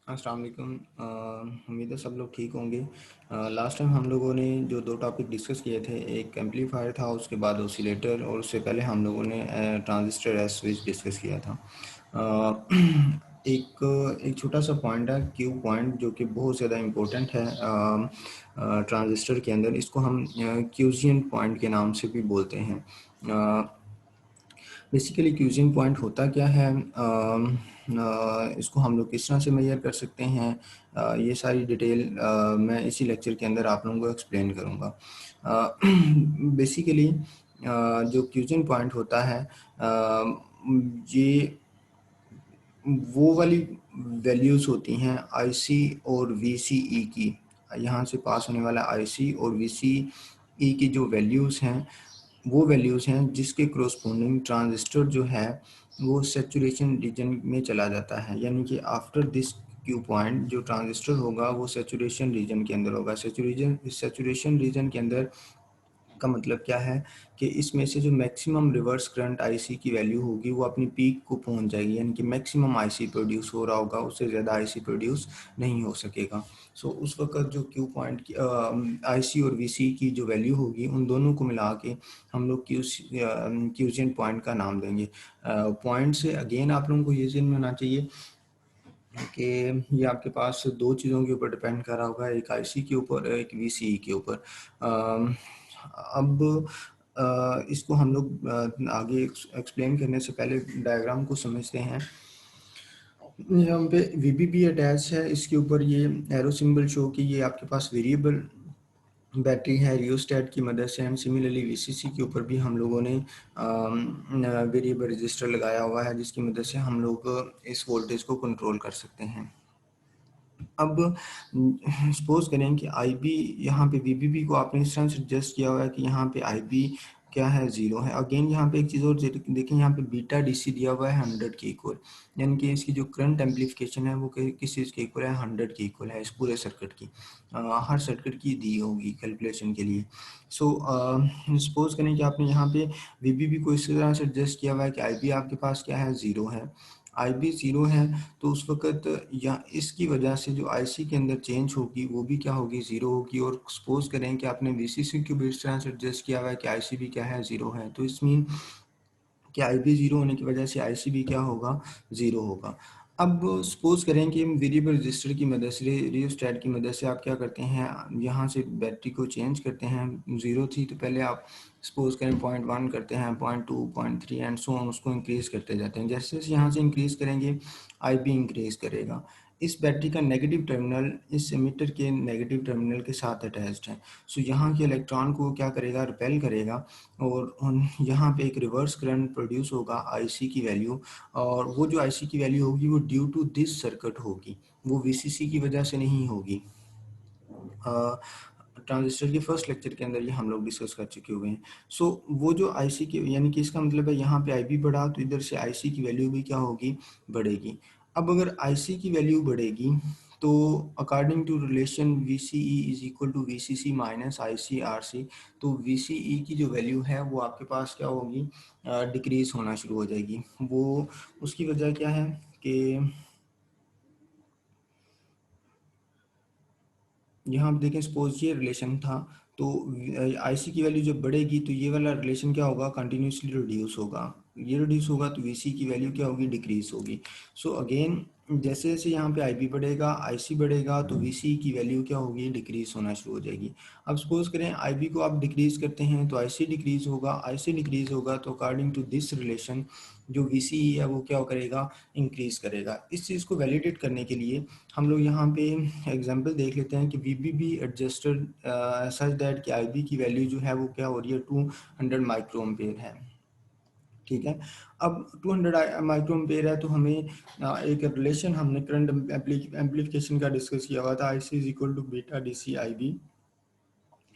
अस्सलाम वालेकुम। उम्मीद है सब लोग ठीक होंगे। लास्ट टाइम हम लोगों ने जो दो टॉपिक डिस्कस किए थे, एक एम्पलीफायर था, उसके बाद ओसिलेटर, और उससे पहले हम लोगों ने ट्रांजिस्टर एज स्विच डिस्कस किया था। एक छोटा सा पॉइंट है क्यू पॉइंट, जो कि बहुत ज़्यादा इम्पोर्टेंट है ट्रांजिस्टर के अंदर। इसको हम क्यूजियन पॉइंट के नाम से भी बोलते हैं। बेसिकली क्यूजिंग पॉइंट होता क्या है, इसको हम लोग किस तरह से मेजर कर सकते हैं, ये सारी डिटेल मैं इसी लेक्चर के अंदर आप लोगों को एक्सप्लेन करूँगा। बेसिकली जो क्यूजिंग पॉइंट होता है, ये वो वाली वैल्यूज़ होती हैं आईसी और वीसीई की। यहाँ से पास होने वाला आईसी और वीसीई की जो वैल्यूज़ हैं, वो वैल्यूज़ हैं जिसके क्रोस्पोंडिंग ट्रांजिस्टर जो है वो सैचुरेशन रीजन में चला जाता है। यानी कि आफ्टर दिस क्यू पॉइंट जो ट्रांजिस्टर होगा वो सैचुरेशन रीजन के अंदर होगा। सैचुरेशन रीजन के अंदर का मतलब क्या है कि इसमें से जो मैक्सिमम रिवर्स करंट आईसी की वैल्यू होगी वो अपनी पीक को पहुंच जाएगी, यानी कि मैक्सिमम आईसी प्रोड्यूस हो रहा होगा, उससे ज़्यादा आईसी प्रोड्यूस नहीं हो सकेगा। सो उस वक्त जो क्यू पॉइंट की आईसी और वीसी की जो वैल्यू होगी, उन दोनों को मिला के हम लोग क्यूजियन पॉइंट का नाम देंगे। पॉइंट से अगेन आप लोगों को ये ज़हन में होना चाहिए कि ये आपके पास दो चीज़ों के ऊपर डिपेंड कर रहा होगा, एक आईसी के ऊपर, एक वीसीई के ऊपर। अब इसको हम लोग आगे एक्सप्लेन करने से पहले डायग्राम को समझते हैं। यहाँ पे वीबीबी अटैच है, इसके ऊपर ये एरो सिंबल शो कि ये आपके पास वेरिएबल बैटरी है रियोस्टेट की मदद से। एंड सिमिलरली वीसीसी के ऊपर भी हम लोगों ने वेरिएबल रजिस्टर लगाया हुआ है, जिसकी मदद से हम लोग इस वोल्टेज को कंट्रोल कर सकते हैं। अब सपोज करें कि आई बी, यहाँ पे वीबीबी को आपने इस तरह से एडजस्ट किया हुआ है कि यहाँ पे आई बी क्या है, 0 है। अगेन यहाँ पे एक चीज़ और देखें, यहाँ पे बीटा डीसी दिया हुआ है 100 के इक्वल, यानी कि इसकी जो करंट एम्पलीफिकेशन है वो किस चीज़ के इक्वल है, 100 के इक्वल है, इस पूरे सर्किट की। हर सर्किट की दी होगी कैलकुलेशन के लिए। सो सपोज करें कि आपने यहाँ पे वीबीबी को इस तरह से एडजस्ट किया हुआ है कि आई बी आपके पास क्या है, 0 है। आई बी 0 है तो उस वक्त या इसकी वजह से जो आईसी के अंदर चेंज होगी वो भी क्या होगी, 0 होगी। और सपोज करें कि आपने वीसीसी को भी इस तरह से एडजस्ट किया हुआ है कि आईसी भी क्या है, 0 है। तो इस मीन कि आई बी 0 होने की वजह से आईसी भी क्या होगा, 0 होगा। अब सपोज करें कि वेरिएबल रजिस्टर की मदद से, रियोस्टेट की मदद से आप क्या करते हैं, यहाँ से बैटरी को चेंज करते हैं। 0 थी तो पहले आप सपोज करें 0.1 करते हैं, 0.2, 0.3 एंड सो ऑन, उसको इंक्रीज़ करते जाते हैं। जैसे जैसे यहाँ से इंक्रीज़ करेंगे आई बी इंक्रीज़ करेगा। इस बैटरी का नेगेटिव टर्मिनल इस एमिटर के नेगेटिव टर्मिनल के साथ अटैच्ड है। सो यहाँ के इलेक्ट्रॉन को क्या करेगा, रिपेल करेगा, और यहाँ पे एक रिवर्स करंट प्रोड्यूस होगा आईसी की वैल्यू। और वो जो आईसी की वैल्यू होगी वो ड्यू टू दिस सर्किट होगी, वो वीसीसी की वजह से नहीं होगी। ट्रांजिस्टर के फर्स्ट लेक्चर के अंदर ये हम लोग डिस्कस कर चुके हुए हैं। सो वो जो आईसी की, यानी कि इसका मतलब है यहाँ पे आई बी बढ़ा तो इधर से आईसी की वैल्यू भी क्या होगी, बढ़ेगी। अब अगर आईसी की वैल्यू बढ़ेगी तो according to relation VCE is equal to VCC minus ICRC, तो VCE की जो वैल्यू है वो आपके पास क्या होगी, डिक्रीज होना शुरू हो जाएगी। वो उसकी वजह क्या है कि यहाँ आप देखें, सपोज ये रिलेशन था, तो आईसी की वैल्यू जब बढ़ेगी तो ये वाला रिलेशन क्या होगा, कंटिन्यूसली रिड्यूस होगा। ये रिड्यूस होगा तो वीसी की वैल्यू क्या होगी, डिक्रीज होगी। सो अगेन जैसे जैसे यहाँ पे आईबी बढ़ेगा, आईसी बढ़ेगा, तो वीसी की वैल्यू क्या होगी, डिक्रीज होना शुरू हो जाएगी। अब सपोज करें आईबी को आप डिक्रीज करते हैं तो आईसी डिक्रीज होगा, आईसी डिक्रीज होगा तो अकॉर्डिंग टू दिस रिलेशन जो वीसीई है वो क्या करेगा, इंक्रीज करेगा। इस चीज़ को वैलिडेट करने के लिए हम लोग यहाँ पे एग्जांपल देख लेते हैं कि वीबीबी एडजस्टेड सच दैट कि आईबी की वैल्यू जो है वो क्या हो रही है, 200 माइक्रो एम्पेयर है। ठीक है, अब 200 माइक्रो एम्पेयर है तो हमें एक रिलेशन हमने करंट एम्पलीफिकेशन का डिस्कस किया हुआ था, IC is equal to beta D C I B.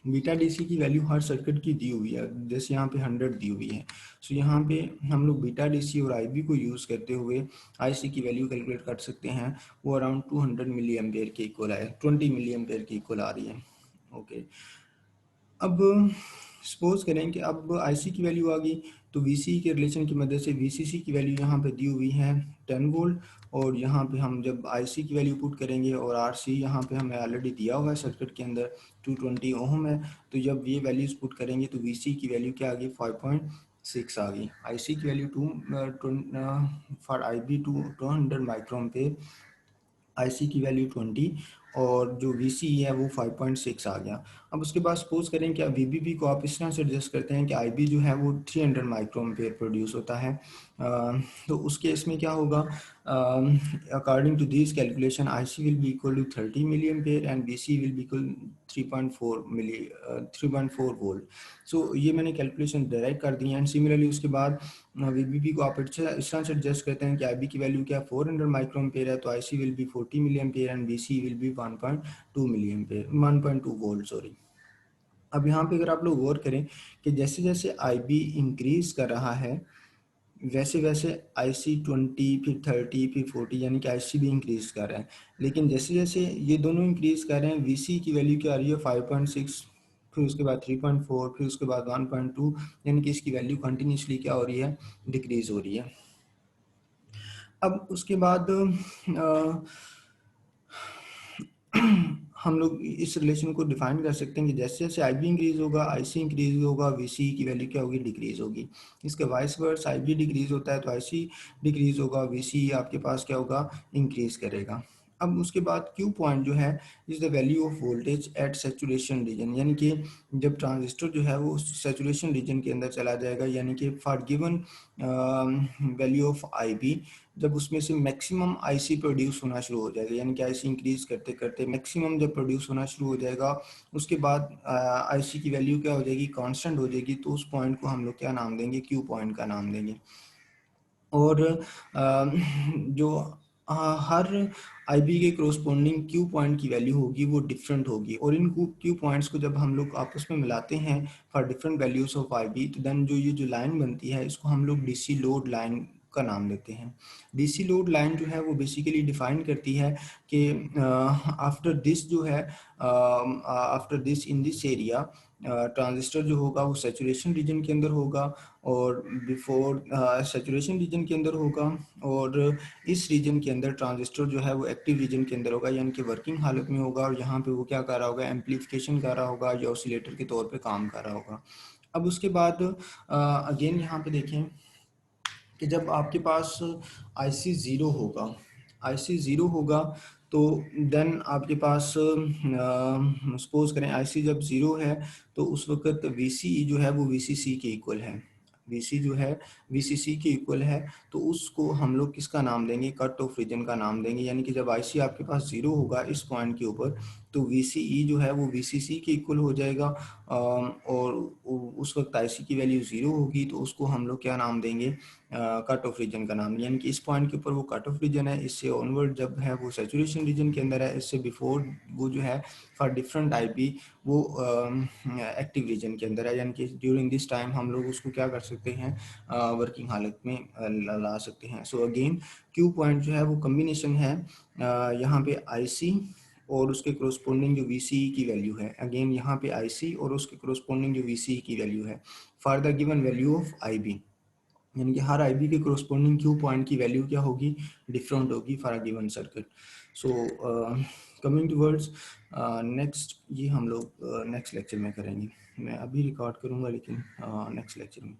Beta DC की वैल्यू हर सर्किट की दी हुई है, जैसे यहाँ पे 100 दी हुई है। सो यहाँ पे हम लोग बीटा डीसी और आईबी को यूज़ करते हुए आईसी की वैल्यू कैलकुलेट कर सकते हैं। वो अराउंड 200 मिली एम्पेयर के इक्वल है, 20 मिली एम्पेयर के इक्वल आ रही है। ओके, अब सपोज करें कि अब आईसी की वैल्यू आ गई, तो वीसी के रिलेशन की मदद से वीसीसी की वैल्यू यहाँ पे दी हुई है 10 वोल्ट, और यहाँ पे हम जब आईसी की वैल्यू पुट करेंगे और आरसी यहाँ पे हमें ऑलरेडी दिया हुआ है सर्किट के अंदर 220 ओम है, तो जब ये वैल्यूज पुट करेंगे तो वीसी की वैल्यू क्या आ गई 5.6 आ गई। आईसी की value for I B 200 micron पे, आईसी की वैल्यू 20 और जो वीसी है वो 5.6 आ गया। अब उसके बाद सपोज करें कि वीबीबी को आप इस तरह से एडजस्ट करते हैं कि आईबी जो है वो 300 माइक्रोन पेयर प्रोड्यूस होता है, तो उस केस में क्या होगा, according to this calculation IC will be equal to 30 milliampere and BC will be equal 3.4 volt. So ये मैंने कैलकुलेशन डायरेक्ट कर दी है। एंड सिमिलरली उसके बाद वीबीबी को आप इस तरह से एडजस्ट करते हैं कि आईबी की वैल्यू क्या 400 माइक्रोन पेयर है, तो IC will B 40 million pair and BC will B 1.2 million pair 1.2 volt sorry. अब यहाँ पे अगर आप लोग गौर करें कि जैसे जैसे आईबी इंक्रीज कर रहा है वैसे वैसे आईसी 20 फिर 30 फिर 40 यानी कि आईसी भी इंक्रीज कर रहा है, लेकिन जैसे जैसे ये दोनों इंक्रीज कर रहे हैं वीसी की वैल्यू क्या आ रही है 5.6, फिर उसके बाद 3.4, फिर उसके बाद 1.2, यानी कि इसकी वैल्यू कंटिन्यूसली क्या हो रही है, डिक्रीज हो रही है। अब उसके बाद हम लोग इस रिलेशन को डिफाइन कर सकते हैं कि जैसे जैसे आई बी इंक्रीज होगा आईसी इंक्रीज होगा, वीसी की वैल्यू क्या होगी, डिक्रीज होगी। इसके vice versa I be decrease होता है तो आईसी डिक्रीज होगा, वीसी आपके पास क्या होगा, इंक्रीज करेगा। अब उसके बाद क्यू पॉइंट जो है is the value of voltage at saturation region, यानी कि जब ट्रांजिस्टर जो है वो सेचुरेशन रीजन के अंदर चला जाएगा, यानी कि for given value of I B, जब उसमें से मैक्सिमम आईसी प्रोड्यूस होना शुरू हो जाएगा, यानी कि आईसी इंक्रीज करते करते मैक्सिमम जब प्रोड्यूस होना शुरू हो जाएगा, उसके बाद आईसी की वैल्यू क्या हो जाएगी, कांस्टेंट हो जाएगी, तो उस पॉइंट को हम लोग क्या नाम देंगे, क्यू पॉइंट का नाम देंगे। और जो हर आईबी के कोरोस्पोंडिंग क्यू पॉइंट की वैल्यू होगी वो डिफरेंट होगी, और इन क्यू पॉइंट्स को जब हम लोग आपस में मिलाते हैं for different values of IB, तो देन जो ये जो लाइन बनती है इसको हम लोग डीसी लोड लाइन का नाम देते हैं। डीसी लोड लाइन जो है वो बेसिकली डिफाइन करती है कि आफ्टर दिस जो है, after this in this area transistor जो होगा वो सेचुरेशन रीजन के अंदर होगा, और बिफोर सेचुरेशन रीजन के अंदर होगा, और इस रीजन के अंदर ट्रांजिस्टर जो है वो एक्टिव रीजन के अंदर होगा, यानी कि वर्किंग हालत में होगा, और यहाँ पे वो क्या कर रहा होगा, एम्पलीफिकेशन कर रहा होगा या ऑसिलेटर के तौर पे काम कर रहा होगा। अब उसके बाद अगेन यहाँ पे देखें कि जब आपके पास आईसी ज़ीरो होगा, आईसी ज़ीरो होगा तो देन आपके पास सपोज करें आईसी जब ज़ीरो है तो उस वक्त वीसी जो है वो वीसीसी के इक्वल है, वीसी जो है वीसीसी के इक्वल है, तो उसको हम लोग किसका नाम देंगे, कट ऑफ रीजन का नाम देंगे। यानी कि जब आईसी आपके पास ज़ीरो होगा इस पॉइंट के ऊपर, तो वीसीई जो है वो वीसीसी के इक्वल हो जाएगा, और उस वक्त आईसी की वैल्यू ज़ीरो होगी तो उसको हम लोग क्या नाम देंगे, कट ऑफ रीजन का नाम। यानी कि इस पॉइंट के ऊपर वो कट ऑफ रीजन है, इससे ऑनवर्ड जब है वो सेचुरेशन रीजन के अंदर है, इससे बिफोर वो जो है फॉर डिफरेंट आईपी वो एक्टिव रीजन के अंदर है, यानी कि ड्यूरिंग दिस टाइम हम लोग उसको क्या कर सकते हैं, वर्किंग हालत में ला सकते हैं। सो अगेन क्यू पॉइंट जो है वो कम्बिनेशन है यहाँ पे आईसी और उसके कोरोस्पोंडिंग जो वीसीई की वैल्यू है, अगेन यहाँ पे आईसी और उसके कोरोस्पोंडिंग जो वीसीई की वैल्यू है for the given value of IB, यानी कि हर आईबी के कोरोस्पोंडिंग क्यू पॉइंट की वैल्यू क्या होगी, डिफरेंट होगी for a given circuit. So coming towards next, ये हम लोग नेक्स्ट लेक्चर में करेंगे। मैं अभी रिकॉर्ड करूँगा लेकिन नेक्स्ट लेक्चर में।